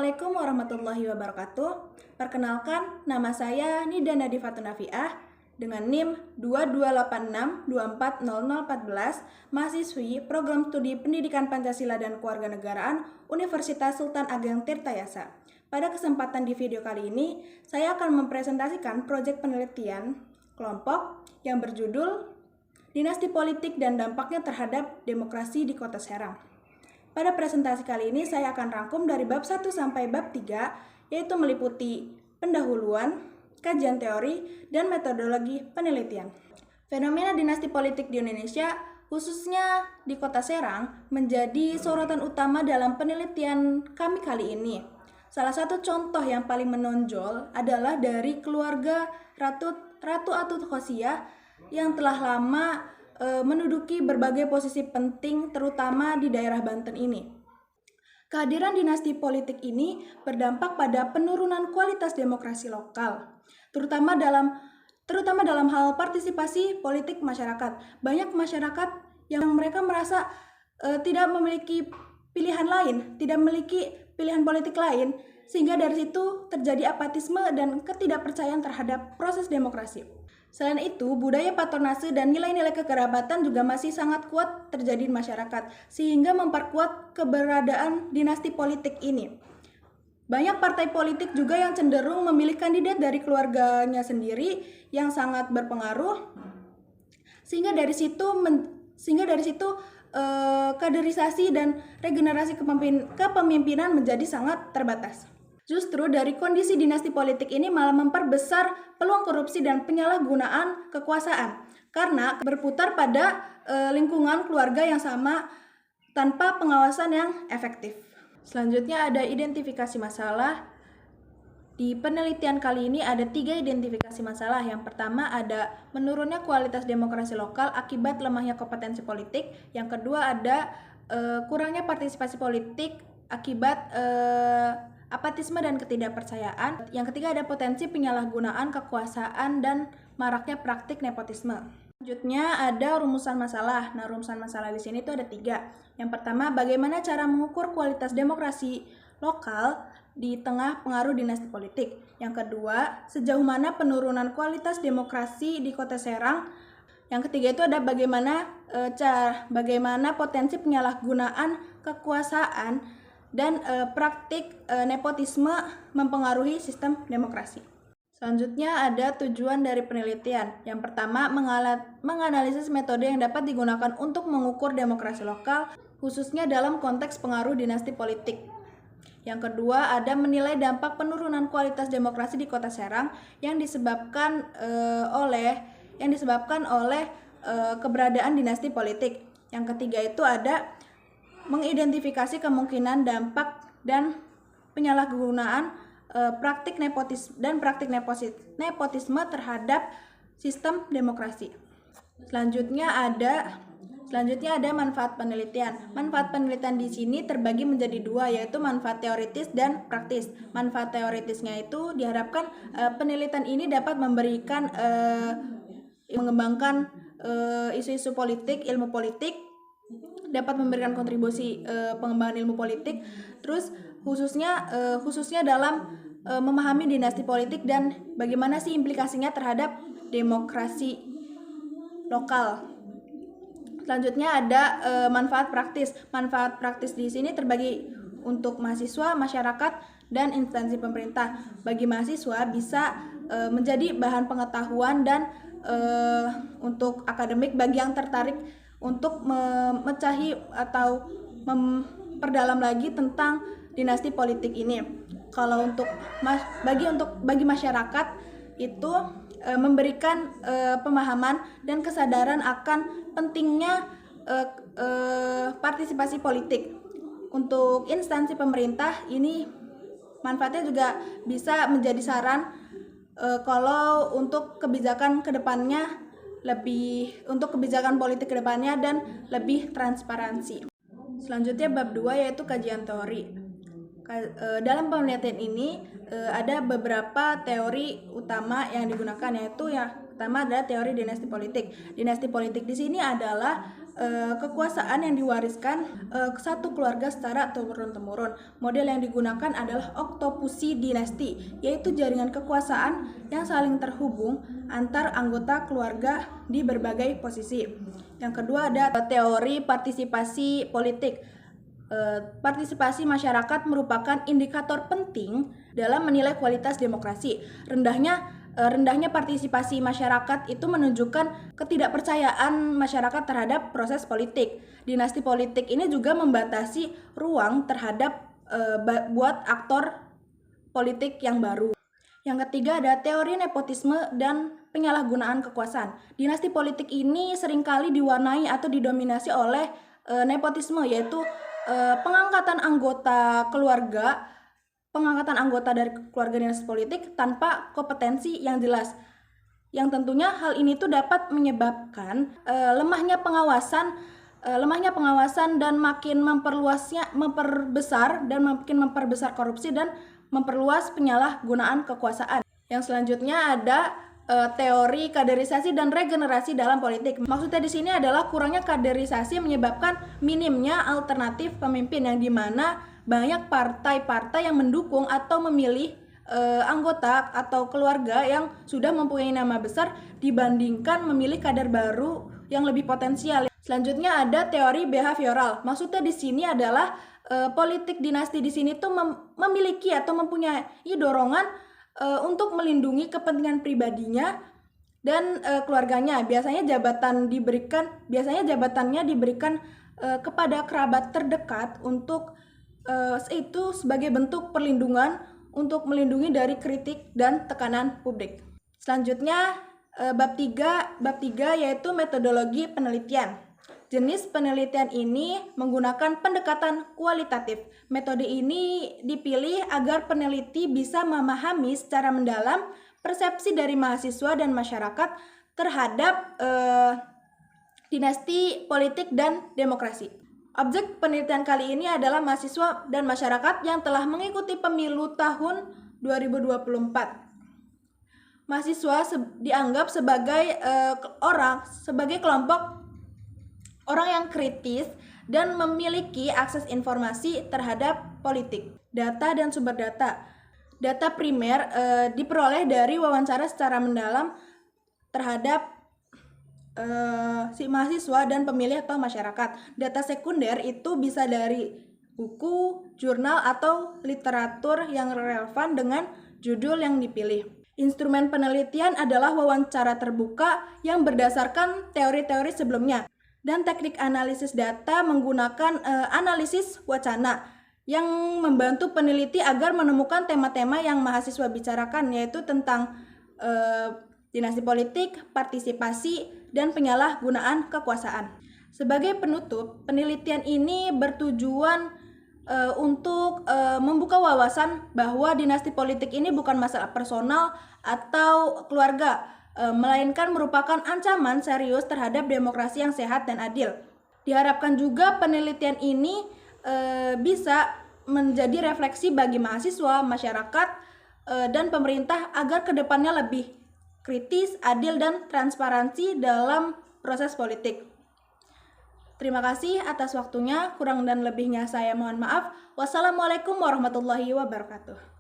Assalamualaikum warahmatullahi wabarakatuh. Perkenalkan, nama saya Nida Nadifatun Nafiah dengan NIM 2286240014, mahasiswi Program Studi Pendidikan Pancasila dan Kewarganegaraan Universitas Sultan Ageng Tirtayasa. Pada kesempatan di video kali ini, saya akan mempresentasikan proyek penelitian kelompok yang berjudul Dinasti Politik dan Dampaknya Terhadap Demokrasi di Kota Serang. Pada presentasi kali ini saya akan rangkum dari bab 1 sampai bab 3, yaitu meliputi pendahuluan, kajian teori, dan metodologi penelitian. Fenomena dinasti politik di Indonesia, khususnya di Kota Serang, menjadi sorotan utama dalam penelitian kami kali ini. Salah satu contoh yang paling menonjol adalah dari keluarga Ratu Atut Khosyah yang telah lama menduduki berbagai posisi penting terutama di daerah Banten ini. Kehadiran dinasti politik ini berdampak pada penurunan kualitas demokrasi lokal, terutama dalam hal partisipasi politik masyarakat. Banyak masyarakat yang mereka merasa tidak memiliki pilihan lain, tidak memiliki pilihan politik lain, sehingga dari situ terjadi apatisme dan ketidakpercayaan terhadap proses demokrasi. Selain itu, budaya patronase dan nilai-nilai kekerabatan juga masih sangat kuat terjadi di masyarakat, sehingga memperkuat keberadaan dinasti politik ini. Banyak partai politik juga yang cenderung memilih kandidat dari keluarganya sendiri yang sangat berpengaruh, sehingga dari situ kaderisasi dan regenerasi kepemimpinan menjadi sangat terbatas. Justru dari kondisi dinasti politik ini malah memperbesar peluang korupsi dan penyalahgunaan kekuasaan karena berputar pada lingkungan keluarga yang sama tanpa pengawasan yang efektif. Selanjutnya ada identifikasi masalah. Di penelitian kali ini ada 3 identifikasi masalah. Yang pertama ada menurunnya kualitas demokrasi lokal akibat lemahnya kompetensi politik. Yang kedua ada kurangnya partisipasi politik akibat apatisme dan ketidakpercayaan. Yang ketiga ada potensi penyalahgunaan kekuasaan dan maraknya praktik nepotisme. Selanjutnya ada rumusan masalah. Nah, rumusan masalah di sini tuh ada 3. Yang pertama, bagaimana cara mengukur kualitas demokrasi lokal di tengah pengaruh dinasti politik. Yang kedua, sejauh mana penurunan kualitas demokrasi di Kota Serang. Yang ketiga itu ada bagaimana potensi penyalahgunaan kekuasaan dan praktik nepotisme mempengaruhi sistem demokrasi. Selanjutnya ada tujuan dari penelitian. Yang pertama, menganalisis metode yang dapat digunakan untuk mengukur demokrasi lokal, khususnya dalam konteks pengaruh dinasti politik. Yang kedua, ada menilai dampak penurunan kualitas demokrasi di Kota Serang yang disebabkan oleh keberadaan dinasti politik. Yang ketiga itu ada mengidentifikasi kemungkinan dampak dan penyalahgunaan praktik nepotisme terhadap sistem demokrasi. Selanjutnya ada manfaat penelitian. Manfaat penelitian di sini terbagi menjadi 2, yaitu manfaat teoritis dan praktis. Manfaat teoritisnya itu diharapkan penelitian ini dapat mengembangkan isu-isu politik, ilmu politik, dapat memberikan kontribusi pengembangan ilmu politik, terus khususnya dalam memahami dinasti politik dan bagaimana sih implikasinya terhadap demokrasi lokal. Selanjutnya ada manfaat praktis. Manfaat praktis di sini terbagi untuk mahasiswa, masyarakat, dan instansi pemerintah. Bagi mahasiswa bisa menjadi bahan pengetahuan dan untuk akademik bagi yang tertarik untuk memecahi atau memperdalam lagi tentang dinasti politik ini. Kalau bagi masyarakat itu memberikan pemahaman dan kesadaran akan pentingnya partisipasi politik. Untuk instansi pemerintah ini manfaatnya juga bisa menjadi saran kalau untuk kebijakan kedepannya untuk kebijakan politik kedepannya dan lebih transparansi. Selanjutnya bab 2 yaitu kajian teori. Dalam penelitian ini ada beberapa teori utama yang digunakan, yaitu pertama adalah teori dinasti politik. Dinasti politik di sini adalah kekuasaan yang diwariskan ke satu keluarga secara turun-temurun. Model yang digunakan adalah oktopusi dinasti, yaitu jaringan kekuasaan yang saling terhubung antar anggota keluarga di berbagai posisi. Yang kedua ada teori partisipasi politik. Partisipasi masyarakat merupakan indikator penting dalam menilai kualitas demokrasi. Rendahnya partisipasi masyarakat itu menunjukkan ketidakpercayaan masyarakat terhadap proses politik. Dinasti politik ini juga membatasi ruang terhadap buat aktor politik yang baru. Yang ketiga ada teori nepotisme dan penyalahgunaan kekuasaan. Dinasti politik ini seringkali diwarnai atau didominasi oleh nepotisme, yaitu pengangkatan anggota dari keluarga dinasti politik tanpa kompetensi yang jelas. Yang tentunya hal ini tuh dapat menyebabkan lemahnya pengawasan dan makin memperbesar korupsi dan memperluas penyalahgunaan kekuasaan. Yang selanjutnya ada teori kaderisasi dan regenerasi dalam politik. Maksudnya di sini adalah kurangnya kaderisasi menyebabkan minimnya alternatif pemimpin, yang dimana banyak partai-partai yang mendukung atau memilih anggota atau keluarga yang sudah mempunyai nama besar dibandingkan memilih kader baru yang lebih potensial. Selanjutnya ada teori behavioral. Maksudnya di sini adalah politik dinasti di sini tuh memiliki atau mempunyai dorongan untuk melindungi kepentingan pribadinya dan keluarganya. Biasanya jabatannya diberikan kepada kerabat terdekat untuk itu sebagai bentuk perlindungan untuk melindungi dari kritik dan tekanan publik. Selanjutnya bab 3 yaitu metodologi penelitian. Jenis penelitian ini menggunakan pendekatan kualitatif. Metode ini dipilih agar peneliti bisa memahami secara mendalam persepsi dari mahasiswa dan masyarakat terhadap dinasti politik dan demokrasi. Objek penelitian kali ini adalah mahasiswa dan masyarakat yang telah mengikuti pemilu tahun 2024. Mahasiswa dianggap sebagai kelompok orang yang kritis dan memiliki akses informasi terhadap politik. Data dan sumber data. Data primer diperoleh dari wawancara secara mendalam terhadap si mahasiswa dan pemilih atau masyarakat. Data sekunder itu bisa dari buku, jurnal, atau literatur yang relevan dengan judul yang dipilih. Instrumen penelitian adalah wawancara terbuka yang berdasarkan teori-teori sebelumnya. Dan teknik analisis data menggunakan analisis wacana yang membantu peneliti agar menemukan tema-tema yang mahasiswa bicarakan, yaitu tentang dinasti politik, partisipasi, dan penyalahgunaan kekuasaan. Sebagai penutup, penelitian ini bertujuan untuk membuka wawasan bahwa dinasti politik ini bukan masalah personal atau keluarga, melainkan merupakan ancaman serius terhadap demokrasi yang sehat dan adil. Diharapkan juga penelitian ini bisa menjadi refleksi bagi mahasiswa, masyarakat, dan pemerintah agar kedepannya lebih kritis, adil, dan transparansi dalam proses politik. Terima kasih atas waktunya, kurang dan lebihnya saya mohon maaf. Wassalamualaikum warahmatullahi wabarakatuh.